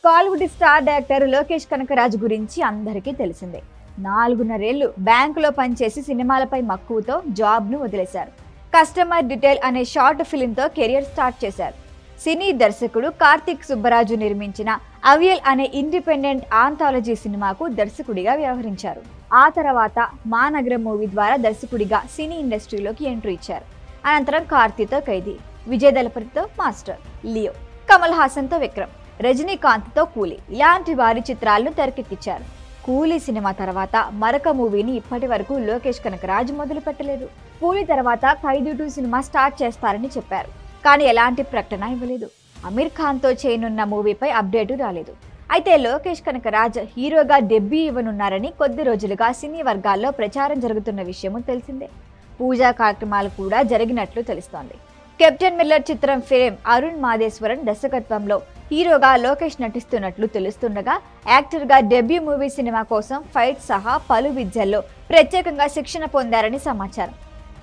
Kollywood star director Lokesh Kanakaraju గురించి అందరికీ తెలిసిందే. 4.5 ఏళ్లు బ్యాంకులో పనిచేసి సినిమాలపై మక్కువతో జాబ్ను వదిలేశారు. కస్టమర్ డీటెయిల్ అనే షార్ట్ ఫిల్మ్తో కెరియర్ స్టార్ట్ చేశారు. సినీ దర్శకుడు కార్తిక్ సుబ్బరాజు నిర్మించిన అవియల్ అనే ఇండిపెండెంట్ ఆంథాలజీ సినిమాకు దర్శకుడిగా వ్యవహరించారు. ఆ తర్వాత మా నగరం మూవీ ద్వారా దర్శకుడిగా సినీ ఇండస్ట్రీలోకి ఎంట్రీ ఇచ్చారు. అనంతరం కార్తీతో ఖైదీ, విజయ్ దళపతితో మాస్టర్, లియో, కమల్ హాసన్తో విక్రమ్, రజనీకాంత్తో కూలీ ఇలాంటి వారి చిత్రాలను తెరకెక్కించారు. కూలీ సినిమా తర్వాత మరొక మూవీని ఇప్పటి వరకు లోకేష్ కనకరాజు మొదలు పెట్టలేదు. కూలీ తర్వాత ఖైదీ 2 సినిమా స్టార్ట్ చేస్తారని చెప్పారు, కానీ ఎలాంటి ప్రకటన ఇవ్వలేదు. అమీర్ ఖాన్తో చేయనున్న మూవీపై అప్డేటు రాలేదు. అయితే లోకేష్ కనకరాజ్ హీరోగా డెబ్యూ ఇవ్వనున్నారని కొద్ది రోజులుగా సినీ వర్గాల్లో ప్రచారం జరుగుతున్న విషయము తెలిసిందే. పూజా కార్యక్రమాలు కూడా జరిగినట్లు తెలుస్తోంది. కెప్టెన్ మిల్లర్ చిత్రం ఫేమ్ అరుణ్ మాదేశ్వరన్ దర్శకత్వంలో హీరోగా లోకేష్ నటిస్తున్నట్లు తెలుస్తుండగా, యాక్టర్గా డెబ్యూ మూవీ సినిమా కోసం ఫైట్ సహా పలు విద్యల్లో ప్రత్యేకంగా శిక్షణ పొందారని సమాచారం.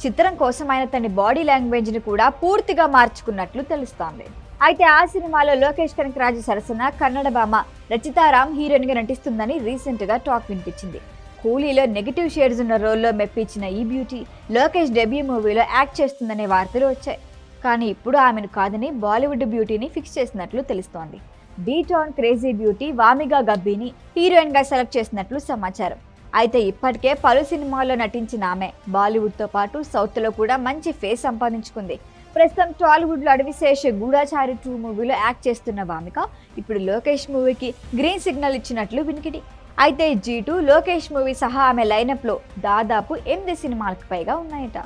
చిత్రం కోసం ఆయన తన బాడీ లాంగ్వేజ్ని కూడా పూర్తిగా మార్చుకున్నట్లు తెలుస్తోంది. అయితే ఆ సినిమాలో లోకేష్ కనకరాజు సరసన కన్నడ భామ రచితారామ్ హీరోయిన్గా నటిస్తుందని రీసెంట్గా టాక్ వినిపించింది. కూలీలో నెగిటివ్ షేడ్స్ ఉన్న రోల్లో మెప్పించిన ఈ బ్యూటీ లోకేష్ డెబ్యూ మూవీలో యాక్ట్ చేస్తుందనే వార్తలు వచ్చాయి. కానీ ఇప్పుడు ఆమెను కాదని బాలీవుడ్ బ్యూటీని ఫిక్స్ చేసినట్లు తెలుస్తోంది. బీట్ ఆన్ క్రేజీ బ్యూటీ వామిగా గబ్బీని హీరోయిన్గా సెలెక్ట్ చేసినట్లు సమాచారం. అయితే ఇప్పటికే పలు సినిమాల్లో నటించిన ఆమె బాలీవుడ్తో పాటు సౌత్లో కూడా మంచి ఫేస్ సంపాదించుకుంది. ప్రస్తుతం టాలీవుడ్లో అడవిశేష గూఢాచారి 2 మూవీలో యాక్ట్ చేస్తున్న వామిక ఇప్పుడు లోకేష్ మూవీకి గ్రీన్ సిగ్నల్ ఇచ్చినట్లు వినికిడి. అయితే G2 లోకేష్ మూవీ సహా ఆమె లైనప్లో దాదాపు 8 సినిమాలకు పైగా ఉన్నాయట.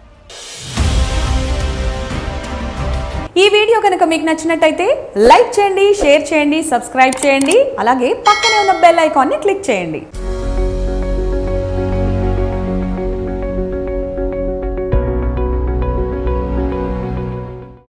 ఈ వీడియో కనుక మీకు నచ్చినట్టయితే లైక్ చేయండి, షేర్ చేయండి, సబ్స్క్రైబ్ చేయండి. అలాగే పక్కనే ఉన్న బెల్ ఐకాన్ని క్లిక్ చేయండి.